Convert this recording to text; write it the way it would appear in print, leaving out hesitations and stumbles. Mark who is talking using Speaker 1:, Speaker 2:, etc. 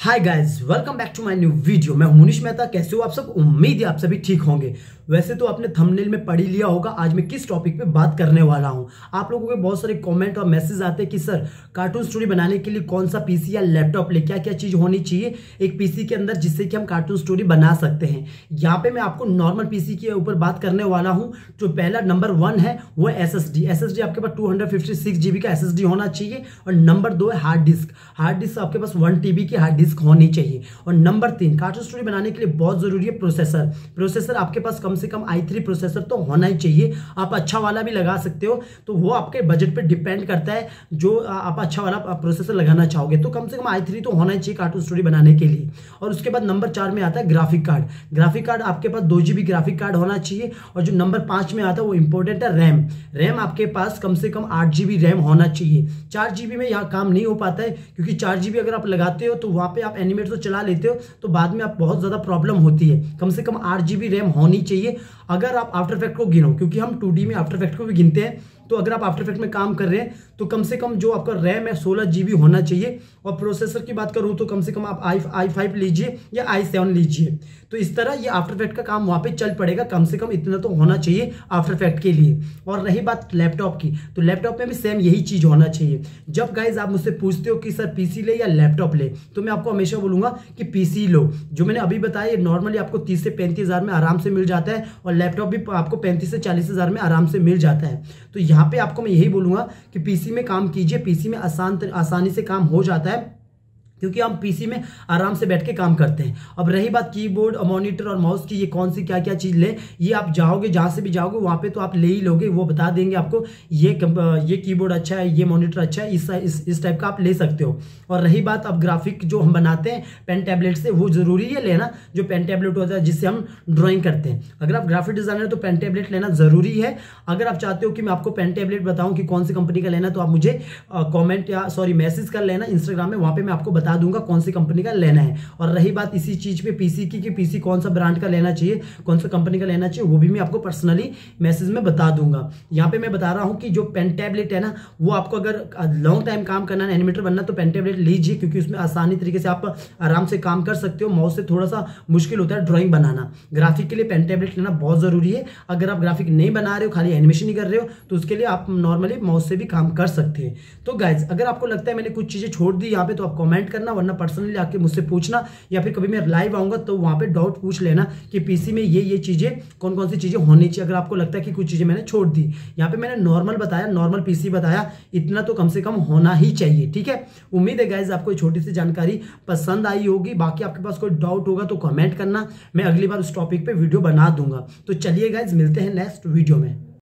Speaker 1: Hi guys, welcome back to my new video. मैं हूं मुनीश मेहता। कैसे हो आप सब? उम्मीद है आप सभी ठीक होंगे। वैसे तो आपने थंबनेल में पढ़ ही लिया होगा आज मैं किस टॉपिक पे बात करने वाला हूं। आप लोगों के बहुत सारे कमेंट और मैसेज आते हैं कि सर कार्टून स्टोरी बनाने के लिए कौन सा पीसी या लैपटॉप ले, क्या क्या चीज होनी चाहिए एक पीसी के अंदर जिससे कि हम कार्टून स्टोरी बना सकते हैं। यहाँ पे मैं आपको नॉर्मल पीसी के ऊपर बात करने वाला हूँ। जो पहला नंबर 1 है वो SSD आपके पास 256 GB का SSD होना चाहिए। और नंबर 2 है हार्ड डिस्क आपके पास 1 TB की हार्ड डिस्क होनी चाहिए। और नंबर 3 कार्टून स्टोरी बनाने के लिए बहुत जरूरी है प्रोसेसर आपके पास कम से कम i3 प्रोसेसर तो होना ही चाहिए। आप अच्छा वाला भी लगा सकते हो, तो वो आपके बजट पे डिपेंड करता है। जो आप अच्छा वाला प्रोसेसर लगाना चाहोगे तो कम से कम i3 तो होना ही चाहिए कार्टून स्टोरी बनाने के लिए। और उसके बाद नंबर 4 में आता है ग्राफिक कार्ड आपके पास 2 GB ग्राफिक कार्ड होना चाहिए। और जो नंबर 5 में आता है वो इंपॉर्टेंट है रैम आपके पास कम से कम 8 GB रैम होना चाहिए। 4 GB में यहाँ काम नहीं हो पाता है, क्योंकि 4 GB अगर आप लगाते हो तो वहां पे आप एनिमेट तो चला लेते हो तो बाद में आप बहुत ज्यादा प्रॉब्लम होती है। कम से कम 8 GB रैम होनी चाहिए अगर आप आफ्टर इफेक्ट को गिनो, क्योंकि हम 2D में आफ्टर इफेक्ट को भी गिनते हैं। तो अगर आप आफ्टर इफेक्ट में काम कर रहे हैं तो कम से कम जो आपका रैम है 16 GB होना चाहिए। और प्रोसेसर की बात करूं तो कम से कम आप i5 लीजिए या i7 लीजिए। तो इस तरह ये आफ्टर इफेक्ट का काम वहां पे चल पड़ेगा। कम से कम इतना तो होना चाहिए आफ्टर इफेक्ट के लिए। और रही बात लैपटॉप की, तो लैपटॉप में भी सेम यही चीज होना चाहिए। जब गाइज आप मुझसे पूछते हो कि सर पीसी ले या लैपटॉप ले, तो मैं आपको हमेशा बोलूंगा कि पीसी लो। जो मैंने अभी बताया नॉर्मली आपको 30 से 35 हज़ार में आराम से मिल जाता है, और लैपटॉप भी आपको 35 से 40 हज़ार में आराम से मिल जाता है। तो यहाँ पे आपको मैं यही बोलूंगा कि पीसी में काम कीजिए। पीसी में आसानी से काम हो जाता है, क्योंकि हम पीसी में आराम से बैठ के काम करते हैं। अब रही बात कीबोर्ड और मॉनिटर और माउस की, ये कौन सी क्या क्या चीज ले, ये आप जाओगे जहां से भी जाओगे वहां पे तो आप ले ही लोगे। वो बता देंगे आपको ये कीबोर्ड अच्छा है, ये मॉनिटर अच्छा है, इस टाइप का आप ले सकते हो। और रही बात अब ग्राफिक जो हम बनाते हैं पेन टैबलेट से, वो जरूरी है लेना। जो पेन टैबलेट होता है जिससे हम ड्रॉइंग करते हैं, अगर आप ग्राफिक डिजाइनर है तो पेन टैबलेट लेना जरूरी है। अगर आप चाहते हो कि मैं आपको पेन टैबलेट बताऊं कि कौन सी कंपनी का लेना, तो आप मुझे मैसेज कर लेना इंस्टाग्राम में, वहां पे मैं आपको बता दूंगा कौन सी कंपनी का लेना है। और रही बात इसी चीज पे पीसी की कि पीसी कौन सा ब्रांड का लेना चाहिए, कौन सा कंपनी का लेना चाहिए, वो भी मैं आपको पर्सनली मैसेज में बता दूंगा। यहाँ पे मैं बता रहा हूँ कि जो पेन टैबलेट है ना, वो आपको अगर लॉन्ग टाइम काम करना है, एनिमेटर बनना, तो पेन टैबलेट लीजिए, क्योंकि उसमें आसानी तरीके से आप आराम से काम कर सकते हो। माउस से थोड़ा सा मुश्किल होता है ड्रॉइंग बनाना। ग्राफिक के लिए पेन टैबलेट लेना बहुत जरूरी है। अगर आप ग्राफिक नहीं बना रहे हो, खाली एनिमेशन ही कर रहे हो, तो उसके लिए आप नॉर्मली माउस से भी काम कर सकते हैं। तो गाइज अगर आपको लगता है मैंने कुछ चीजें छोड़ दी यहाँ पे, तो आप कमेंट करना, वरना पर्सनली आके मुझसे पूछना, या फिर कभी मैं लाइव आऊंगा तो वहां पे डाउट पूछ लेना कि पीसी में ये चीजें कौन कौन सी चीजें होनी चाहिए। अगर आपको लगता है कि कुछ चीजें मैंने छोड़ दी, यहाँ पे मैंने नॉर्मल बताया, नॉर्मल पीसी बताया, इतना तो कम से कम होना ही चाहिए। ठीक है, उम्मीद है गाइज आपको छोटी सी जानकारी पसंद आई होगी। बाकी आपके पास कोई डाउट होगा तो कमेंट करना, मैं अगली बार उस टॉपिक पे वीडियो बना दूंगा। तो चलिए गाइज मिलते हैं नेक्स्ट वीडियो में।